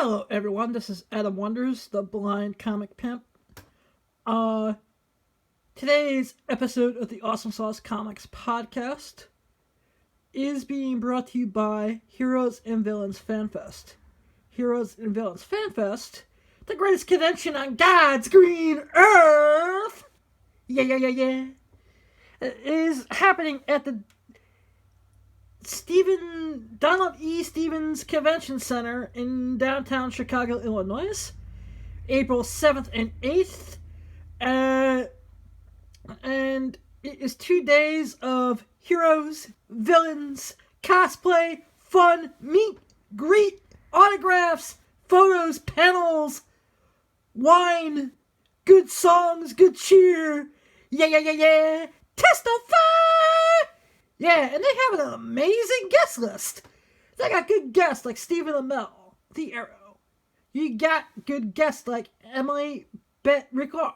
Hello everyone, this is Adam Wonders, the blind comic pimp. Today's episode of the Awesome Sauce Comics podcast is being brought to you by Heroes and Villains FanFest. Heroes and Villains FanFest, the greatest convention on God's green earth, is happening at the Donald E. Stevens Convention Center in downtown Chicago, Illinois, April 7th and 8th. And it is 2 days of heroes, villains, cosplay, fun, meet, greet, autographs, photos, panels, wine, good songs, good cheer. Testify! Yeah, and they have an amazing guest list. They got good guests like Stephen Amell, The Arrow. You got good guests like Emily Bett Ricard,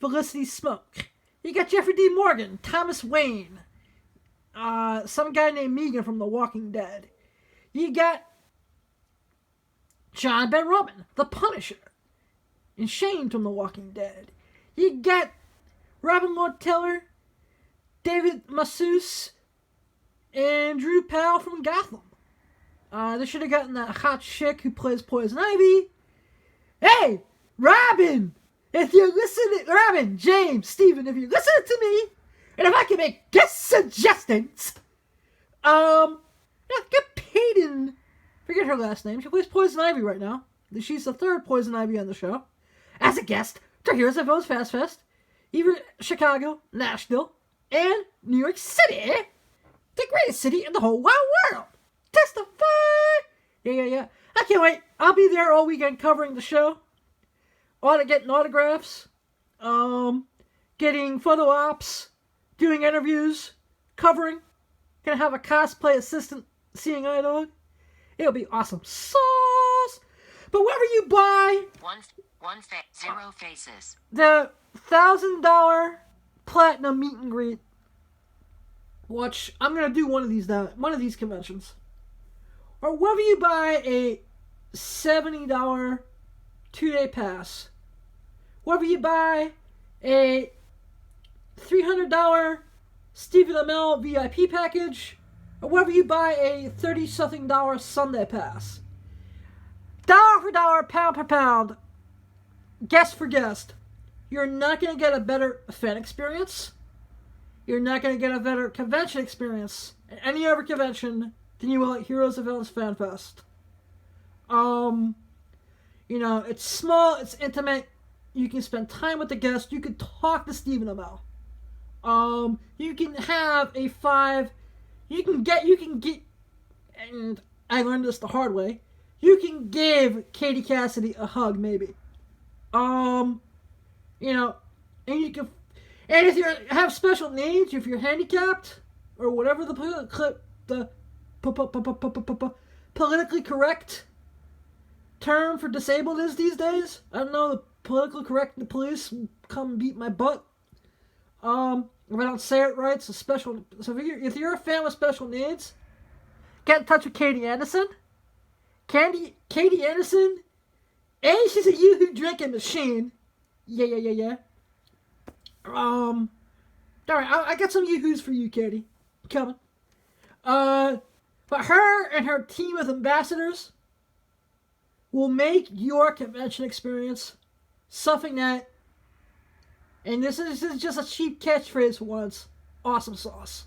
Felicity Smoke. You got Jeffrey D. Morgan, Thomas Wayne, some guy named Negan from The Walking Dead. You got John Ben Roman, The Punisher, and Shane from The Walking Dead. You got Robin Lord Taylor, David Masseuse, and Drew Powell from Gotham. They should have gotten that hot chick who plays Poison Ivy. Hey, Robin! If you're listening, Robin, James, Steven, if you're listening to me, and if I can make guest suggestions, get Peyton, forget her last name, she plays Poison Ivy right now. She's the third Poison Ivy on the show, as a guest to Heroes of Villains Fast Fest, even Chicago, Nashville, and New York City, the greatest city in the whole wide world. Testify! Yeah. I can't wait. I'll be there all weekend covering the show. Getting autographs, getting photo ops, doing interviews, covering. Gonna have a cosplay assistant seeing eye dog. It'll be awesome sauce. But wherever you buy zero faces, the $1,000 platinum meet and greet, which I'm gonna do one of these conventions, or whether you buy a $70 2-day pass, whether you buy a $300 Stephen Amell VIP package, or whether you buy a $30-something Sunday pass, dollar for dollar, pound per pound, guest for guest, you're not going to get a better fan experience. You're not going to get a better convention experience at any other convention than you will at Heroes of Villains Fan Fest. It's small, it's intimate. You can spend time with the guest. You can talk to Stephen Amell. You can have you can get, and I learned this the hard way, you can give Katie Cassidy a hug, maybe. And you can, and if you have special needs, if you're handicapped, or whatever the politically correct term for disabled is these days. I don't know, the politically correct police come beat my butt. If I don't say it right, so if you're a fan with special needs, get in touch with Katie Anderson. Katie Anderson, she's a yoo-hoo drinking machine. Yeah. Alright, I got some yoo-hoos for you, Katie. Coming. But her and her team of ambassadors will make your convention experience something that, and this is just a cheap catchphrase for once, awesome sauce.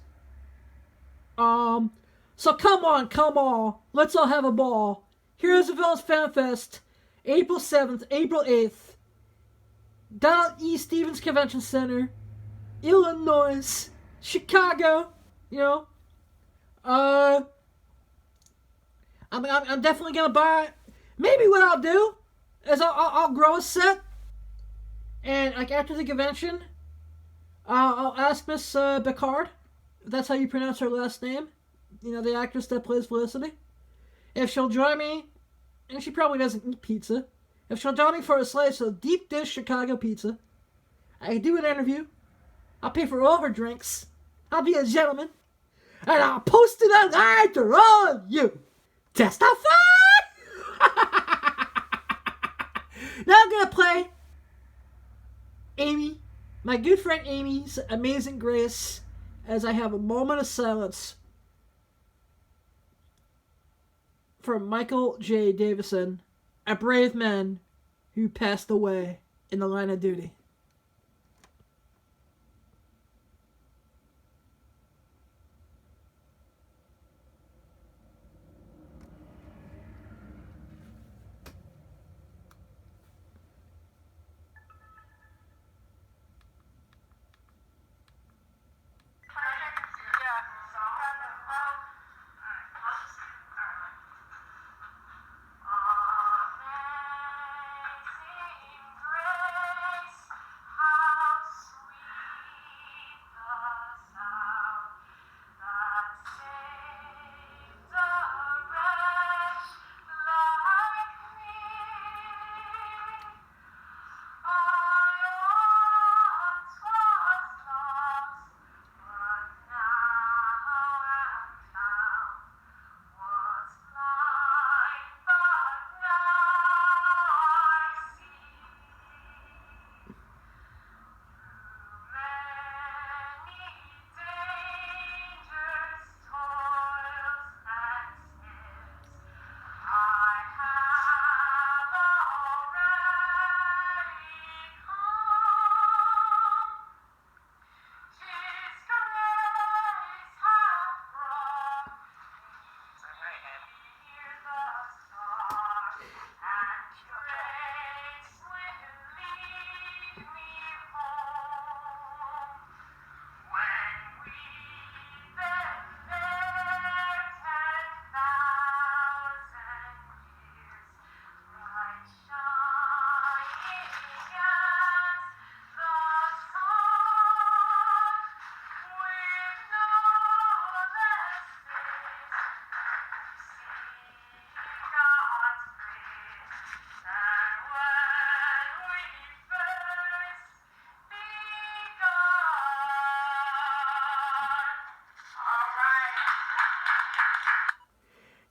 So come on, let's all have a ball. Heroes of Villains Fan Fest, April 7th, April 8th, Donald E. Stevens Convention Center, Illinois, Chicago, I'm definitely gonna buy. Maybe what I'll do is I'll grow a set, and like after the convention, I'll ask Miss Picard, if that's how you pronounce her last name, the actress that plays Felicity, if she'll join me, and she probably doesn't eat pizza, if she'll join me for a slice of deep dish Chicago pizza, I can do an interview, I'll pay for all her drinks, I'll be a gentleman, and I'll post it online to all of you. Testify! gonna play Amy, my good friend Amy's Amazing Grace, as I have a moment of silence for Michael J. Davison, a brave man who passed away in the line of duty.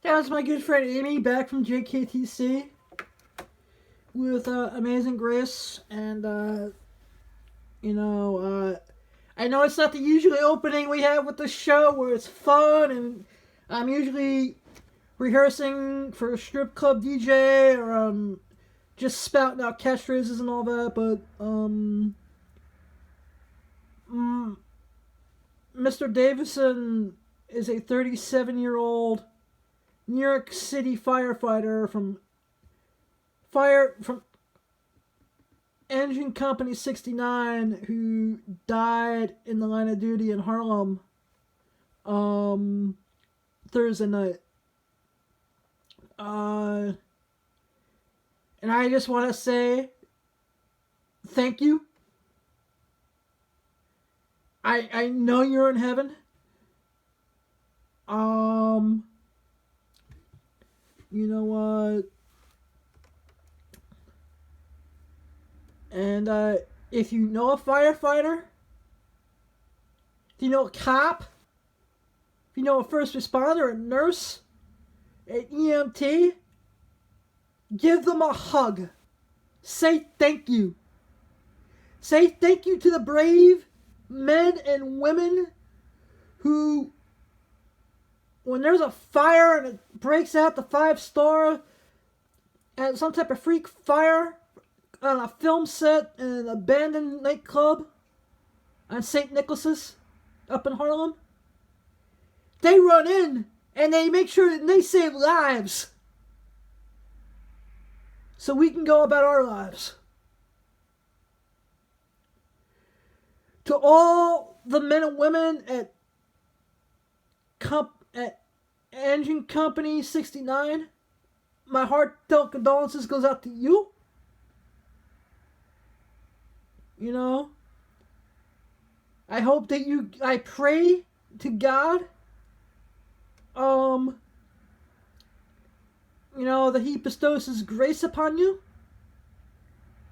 That was my good friend Amy back from JKTC with Amazing Grace. And, I know it's not the usual opening we have with the show where it's fun and I'm usually rehearsing for a strip club DJ or just spouting out catchphrases and all that, but Mr. Davison is a 37-year-old New York City firefighter from Engine Company 69 who died in the line of duty in Harlem Thursday night. And I just want to say thank you. I know you're in heaven. You know what? And if you know a firefighter, if you know a cop, if you know a first responder, a nurse, an EMT, give them a hug. Say thank you. Say thank you to the brave men and women who, when there's a fire and it breaks out the 5-star at some type of freak fire on a film set in an abandoned nightclub on St. Nicholas's up in Harlem, they run in and they make sure that they save lives so we can go about our lives. To all the men and women at Engine Company 69, my heartfelt condolences goes out to you. You know, I hope that I pray to God, that He bestows His grace upon you,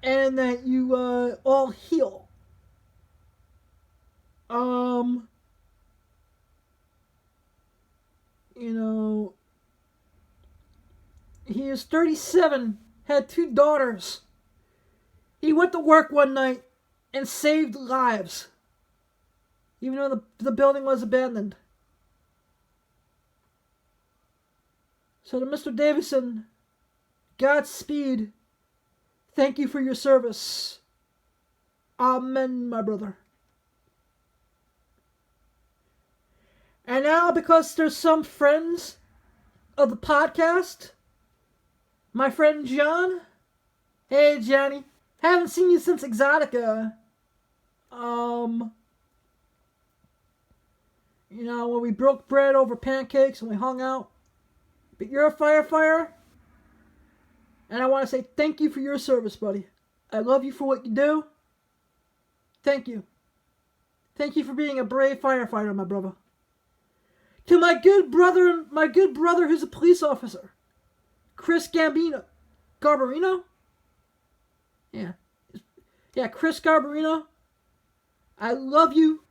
and that you all heal. He is 37, had 2 daughters, He went to work one night and saved lives, even though the building was abandoned. So to Mr. Davison, Godspeed. Thank you for your service. Amen, my brother. And now, because there's some friends of the podcast, my friend John. Hey, Johnny. Haven't seen you since Exotica. You know, when we broke bread over pancakes and we hung out. But you're a firefighter. And I want to say thank you for your service, buddy. I love you for what you do. Thank you. Thank you for being a brave firefighter, my brother. To my good brother who's a police officer, Chris Garbarino? Yeah, Chris Garbarino. I love you.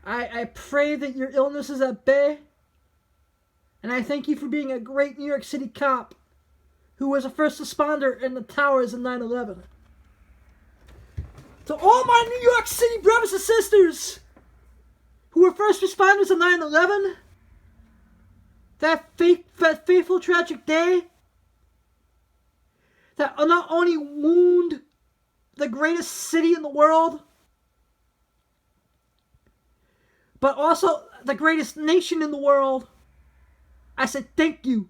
I pray that your illness is at bay. And I thank you for being a great New York City cop who was a first responder in the towers in 9/11. To all my New York City brothers and sisters who were first responders in 9/11, that fateful tragic day that not only wounded the greatest city in the world, but also the greatest nation in the world, I said thank you.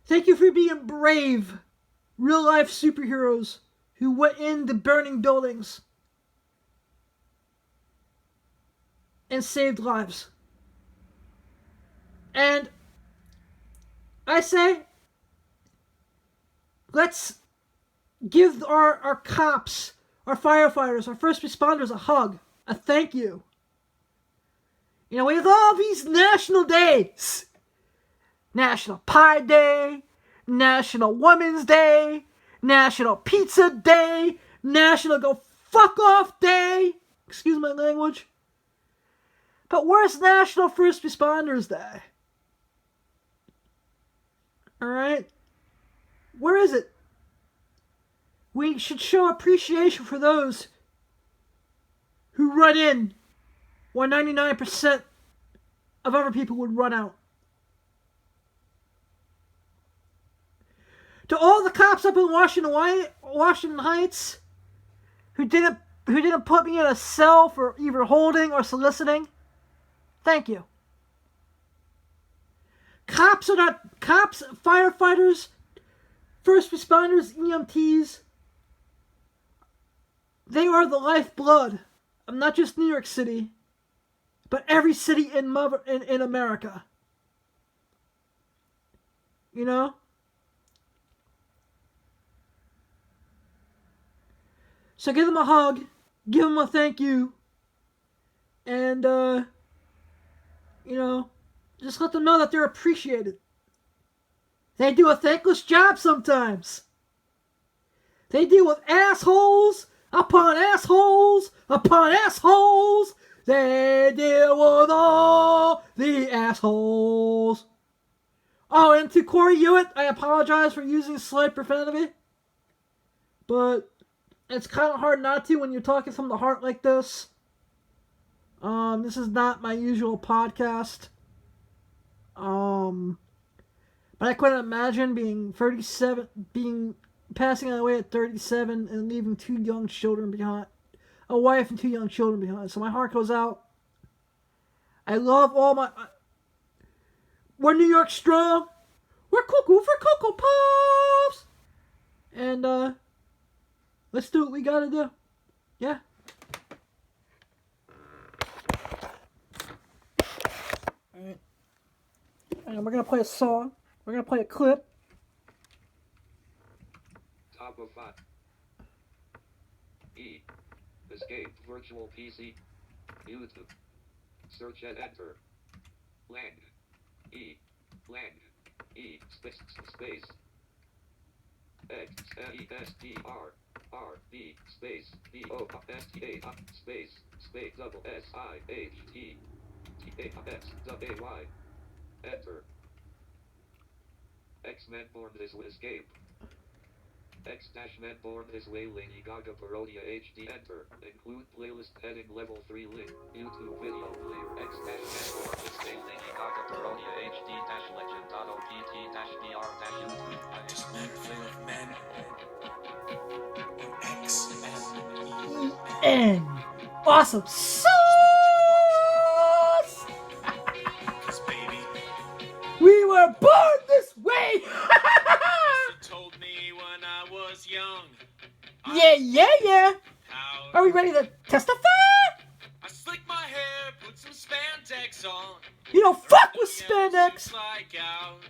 Thank you for being brave, real-life superheroes who went into burning buildings and saved lives. And I say, let's give our cops, our firefighters, our first responders a hug, a thank you. You know, we have all these national days. National Pie Day, National Women's Day, National Pizza Day, National Go Fuck Off Day. Excuse my language. But where's National First Responders Day? Alright? Where is it? We should show appreciation for those who run in when 99% of other people would run out. To all the cops up in Washington Heights who didn't put me in a cell for either holding or soliciting, thank you. Cops, firefighters, first responders, EMTs, they are the lifeblood of not just New York City, but every city in America. You know? So give them a hug, give them a thank you, and, you know, just let them know that they're appreciated. They do a thankless job sometimes. They deal with assholes upon assholes upon assholes. They deal with all the assholes. Oh, and to Corey Hewitt, I apologize for using slight profanity, but it's kind of hard not to when you're talking from the heart like this. This is not my usual podcast. But I couldn't imagine being 37, passing away at 37 and leaving 2 young children behind. A wife and 2 young children behind. So my heart goes out. I love all my... We're New York strong. We're cuckoo for Cocoa Puffs. And, let's do what we gotta do. Yeah. Alright. And we're gonna play a song. We're gonna play a clip. Top of 5. E. Escape virtual PC. YouTube. Search and enter. Lang. E. Lang. E. Space. X-ment. R-D. Space. D-O-S-T-A. Space. Double S-I-H-T. T-A-X-W-A-Y. Enter. X-Men Born This Will Escape. X-Men Born This Way Lady Gaga Parodia HD Enter. Include playlist heading level 3 link. YouTube video player X-Men Born This Way Lady Gaga Parodia HD Legend.opt-br-YouTube. I just met full of men. X-Men. And awesome sauce! Cause baby, We were born this way! sister told me when I was young. Yeah. How Are we ready to testify? I slick my hair, put some spandex on. You don't fuck with Yeah, spandex. suits like ours.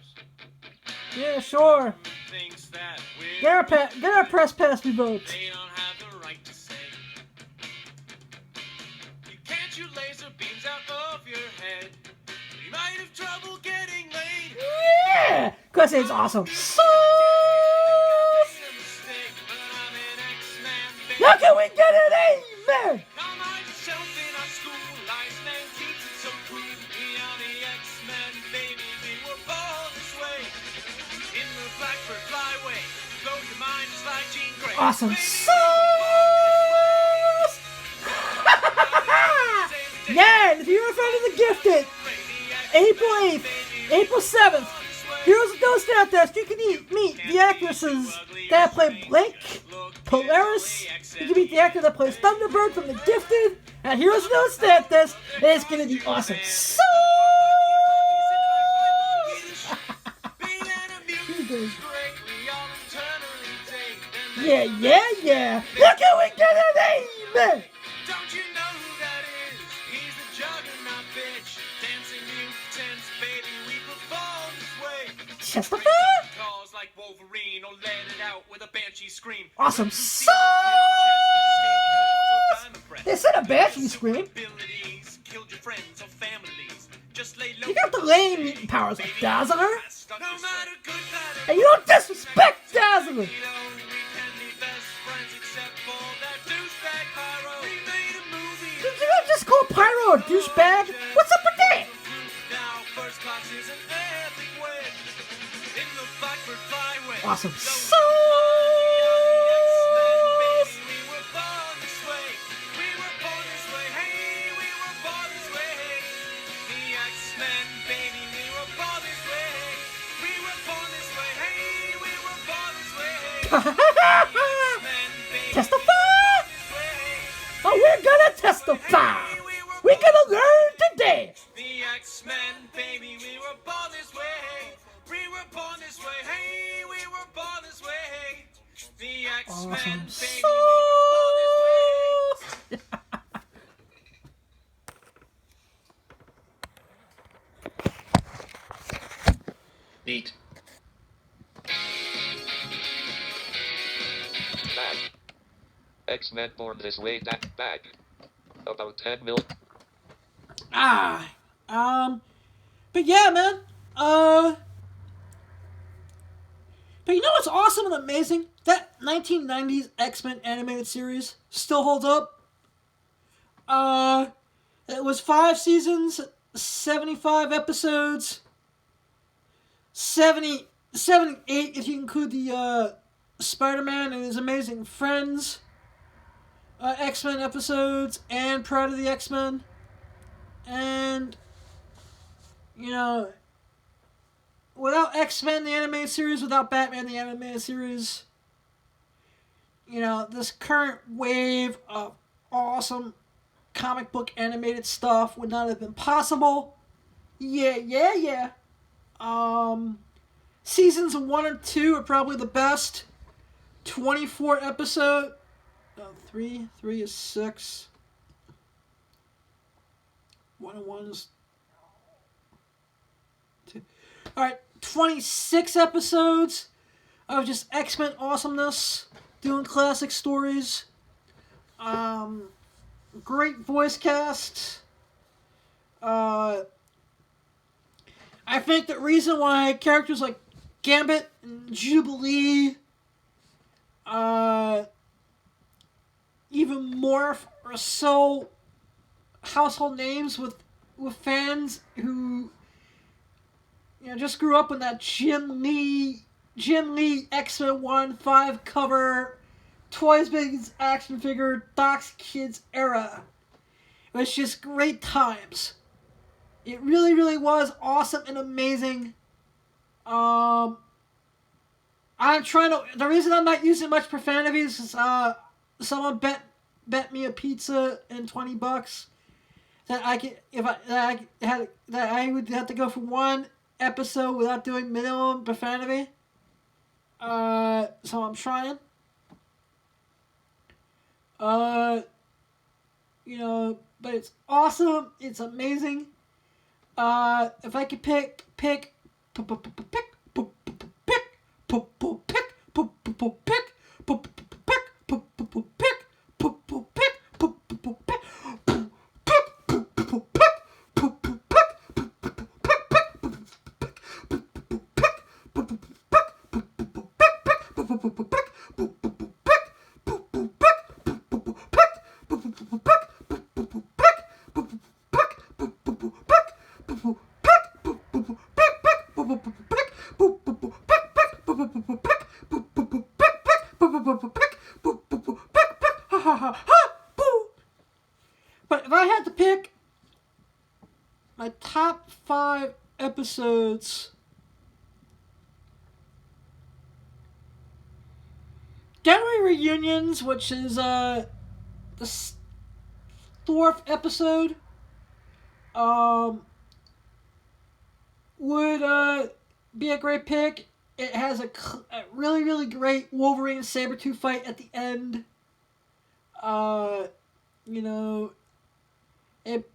Yeah, sure. Things that we're Get our press pass revoked. they don't have the right to say. You can't shoot laser beams out of your head. You might have trouble getting laid. Yeah! Cause it's awesome sauce! Made a mistake, but I'm an X-Man, baby. How can we get an amen? Now mind yourself in our school, life's name keeps it so cool. We are the X-Men, baby, we were born this way. In the Blackbird flyway, blow your mind just like Jean Grey. Awesome Baby, sauce! Yeah, and if you're a fan of The Gifted, April 8th, April 7th, Heroes of Ghost Out Test, you can meet the actresses that play Blake, Polaris. You can meet the actor that plays Thunderbird from The Gifted at Heroes of Ghost Out Test, and it's gonna be awesome. So yeah. Look how we get an amen. Don't you know who that is? He's the juggernaut bitch. Dancing mutants, baby, we perform this way. Testify. Calls like Wolverine or let it out with a banshee scream. Awesome sauce. They said a banshee scream. Abilities, killed your friends or families. Just lay low. You got the lame mutant powers like Dazzler, No matter good, bad, or and you don't disrespect Dazzler. we can be best friends except for that douchebag pyro. We made a movie. Did you not just call Pyro a douchebag? What's up with that? Now first class is an epic way. In the Blackbird flyway. Awesome So sauce. we were born this way. We were born this way. Hey, we were born this way. The X-Men, baby, we were born this way. We were born this way. Hey, we were born this way. X-Men, baby, Testify. this way. Oh, we're gonna testify. We're gonna learn today. The X-Men, baby, we were born this way. We were born this way. Hey, we were born this way. The X-Men, Awesome baby, we were born this way. sauce. Beat. Back. X-Men Born This Way back. About 10 mil. But yeah, man. But you know what's awesome and amazing? That 1990s X-Men animated series still holds up. It was 5 seasons, 75 episodes, 78 if you include the Spider-Man and His Amazing Friends X-Men episodes, and Pride of the X-Men. And, you know, without X-Men the animated series, without Batman the animated series, you know, this current wave of awesome comic book animated stuff would not have been possible. Yeah. Seasons 1 and 2 are probably the best. 24 episode. 3 is 6. 1 and 1 is 2. Alright, 26 episodes of just X-Men awesomeness, doing classic stories. Great voice cast. I think the reason why characters like Gambit and Jubilee, even Morph, are so household names with fans who, you know, just grew up in that Jim Lee Jim Lee X-Men 1/5 cover Toys Bigs action figure Doc's Kids era. It was just great times. It really, really was awesome and amazing. I'm trying to. The reason I'm not using much profanity is someone bet me a pizza and $20 that I would have to go for one episode without doing minimum profanity. So I'm trying. But it's awesome. It's amazing. If I could pick But if I had to pick my top 5 episodes, January Reunions, which is the 4th episode, would be a great pick. It has a really, really great Wolverine and Sabretooth fight at the end. It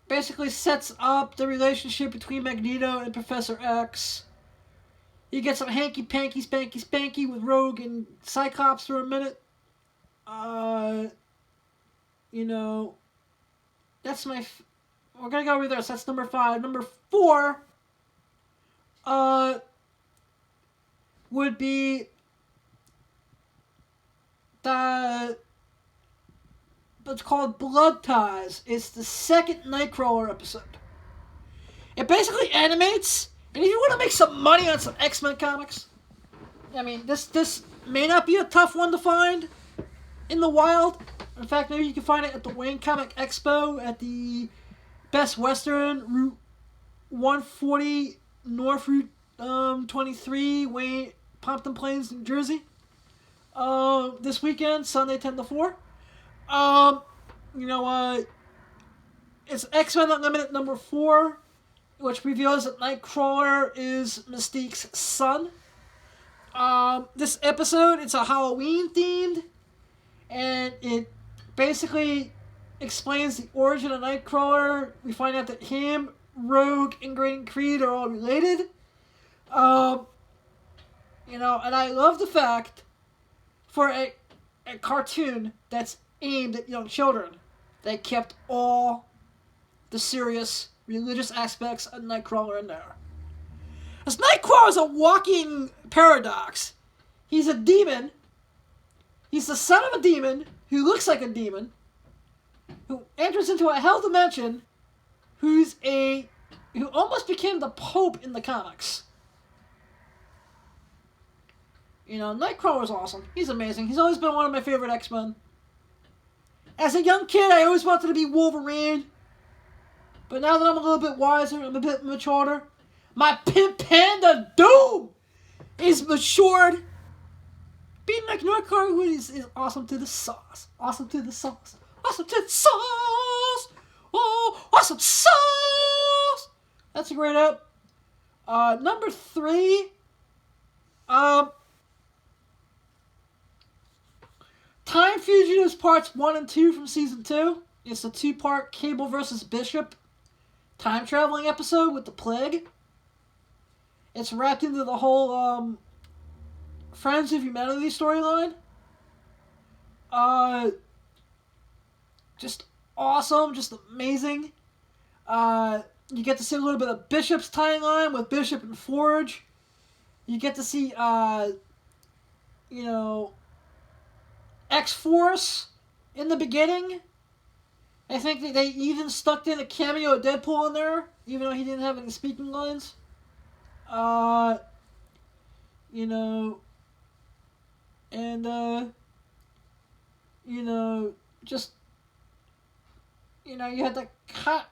basically sets up the relationship between Magneto and Professor X. You get some hanky-panky, spanky-spanky with Rogue and Cyclops for a minute. That's my... We're gonna go over there, so that's number 5. Number 4, would be what's called Blood Ties. It's the 2nd Nightcrawler episode. It basically animates, and if you want to make some money on some X-Men comics, I mean, this may not be a tough one to find in the wild. In fact, maybe you can find it at the Wayne Comic Expo at the Best Western, Route 140, North Route 23, Wayne, Pompton Plains, New Jersey. This weekend, Sunday 10 to 4. It's X-Men Unlimited number 4, which reveals that Nightcrawler is Mystique's son. This episode, it's a Halloween themed, and it basically explains the origin of Nightcrawler. We find out that him, Rogue, and Green Creed are all related. And I love the fact for a cartoon that's aimed at young children, they kept all the serious religious aspects of Nightcrawler in there. As Nightcrawler is a walking paradox. He's a demon. He's the son of a demon who looks like a demon, who enters into a hell dimension, who almost became the Pope in the comics. Nightcrawler's awesome. He's amazing. He's always been one of my favorite X-Men. As a young kid, I always wanted to be Wolverine. But now that I'm a little bit wiser, I'm a bit matured, my pimp panda Doom is matured. Being like Nightcrawler is awesome to the sauce. Awesome to the sauce. Awesome to the sauce. Oh, awesome sauce. That's a great up. Number 3. Time Fugitives Parts 1 and 2 from Season 2. It's a 2-part Cable versus Bishop time traveling episode with the Plague. It's wrapped into the whole Friends of Humanity storyline. Just awesome, just amazing. You get to see a little bit of Bishop's timeline with Bishop and Forge. You get to see, X-Force in the beginning. I think that they even stuck in a cameo of Deadpool in there, even though he didn't have any speaking lines. You know, and, you know, just, you know, you had the cut.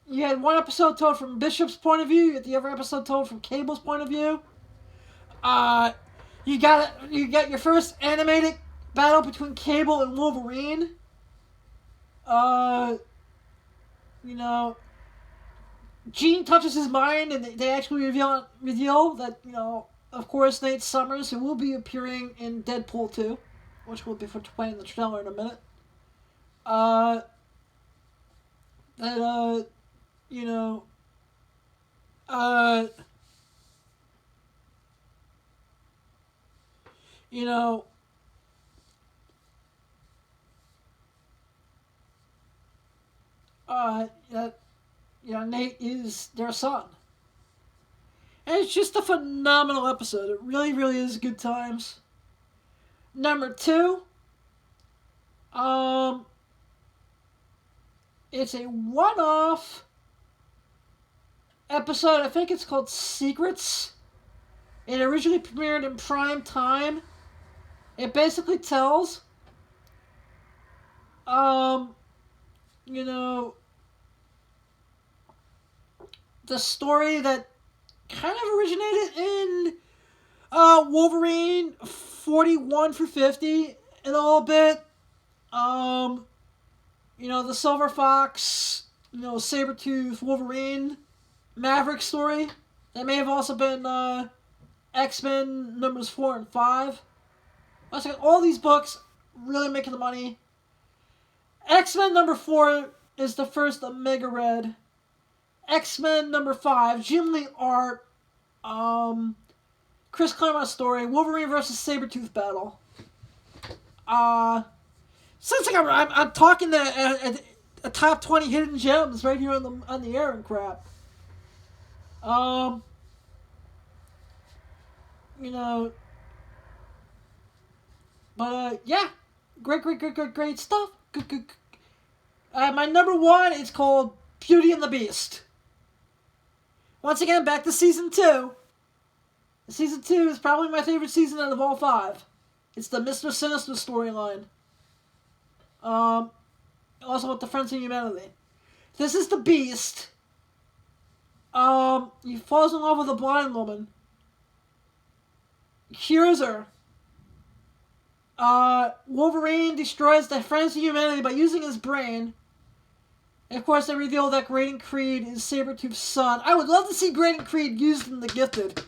You had one episode told from Bishop's point of view. You had the other episode told from Cable's point of view. You got your first animated battle between Cable and Wolverine. You know, Jean touches his mind, and they actually reveal that, you know, of course, Nate Summers, who will be appearing in Deadpool 2, which will be for playing the trailer in a minute. You know, you know, that, you know, Nate is their son. And it's just a phenomenal episode. It really, really is good times. Number 2, it's a one-off episode. I think it's called Secrets. It originally premiered in prime time. It basically tells, you know, the story that kind of originated in Wolverine 41 through 50 in a little bit. You know, the Silver Fox, you know, Sabretooth, Wolverine, Maverick story. That may have also been X-Men numbers 4 and 5. Once again, all these books really making the money. X-Men number 4 is the first Omega Red. X-Men number 5, Jim Lee art, Chris Claremont story, Wolverine versus Sabretooth battle. Since I'm talking a top 20 hidden gems right here on the air and crap. You know, but yeah, great stuff. Good. My number 1 is called Beauty and the Beast. Once again, back to season 2. Season 2 is probably my favorite season out of all 5. It's the Mr. Sinister storyline. Also with the Friends of Humanity. This is the Beast. He falls in love with a blind woman. Cures her. Wolverine destroys the Friends of Humanity by using his brain. And of course, they reveal that Graydon Creed is Sabretooth's son. I would love to see Graydon Creed used in The Gifted.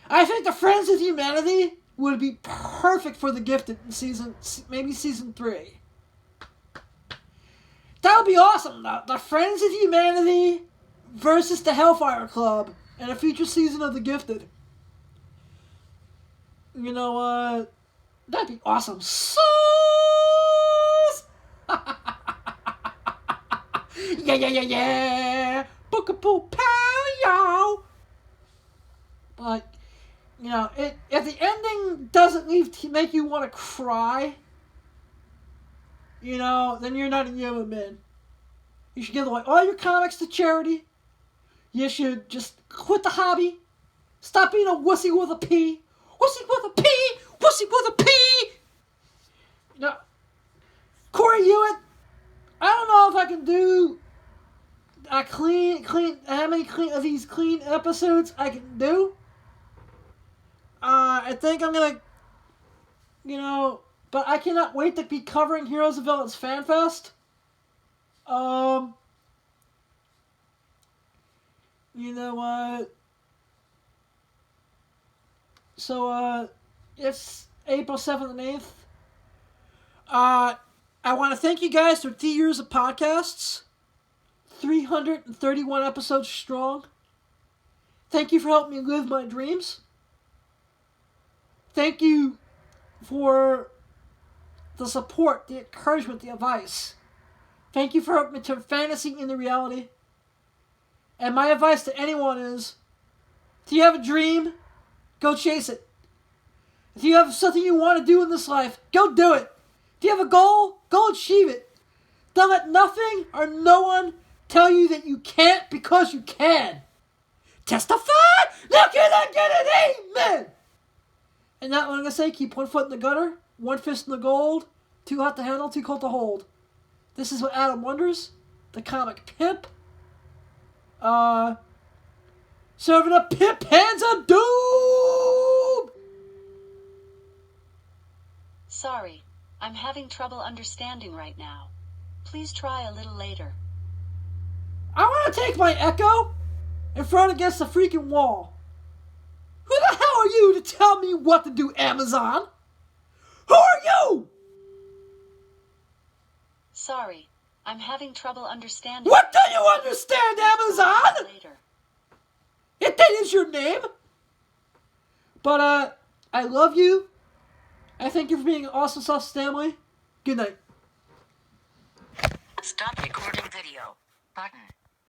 I think the Friends of Humanity would be perfect for The Gifted in maybe season 3. That would be awesome. The Friends of Humanity versus the Hellfire Club in a future season of The Gifted. You know, that'd be awesome. Sauce! Yeah. Bookapoo pow, yo! But, you know, if the ending doesn't make you want to cry, you know, then you're not a human being. You should give away all your comics to charity. You should just quit the hobby. Stop being a wussy with a P. Wussy with a P! Wussy with a P! You know, Corey Hewitt, I don't know if I can do a how many of these clean episodes I can do. I think I'm gonna, you know, but I cannot wait to be covering Heroes and Villains Fan Fest. You know what? So, it's April 7th and 8th. I want to thank you guys for 3 years of podcasts. 331 episodes strong. Thank you for helping me live my dreams. Thank you for the support, the encouragement, the advice. Thank you for helping me turn fantasy into reality. And my advice to anyone is, if you have a dream, go chase it. If you have something you want to do in this life, go do it. If you have a goal, go achieve it. Don't let nothing or no one tell you that you can't because you can. Testify! Look at get an amen! And that one I'm going to say, keep one foot in the gutter, one fist in the gold, too hot to handle, too cold to hold. This is what Adam wonders, the comic pimp, serving up pimp hands of doom! Sorry, I'm having trouble understanding right now. Please try a little later. I want to take my echo and throw it against the freaking wall. Who the hell are you to tell me what to do, Amazon? Who are you? Sorry, I'm having trouble understanding. What do you understand, Amazon? Later. If that is your name. But, I love you. I thank you for being an awesome sauce family. Good night. Stop recording video. Button.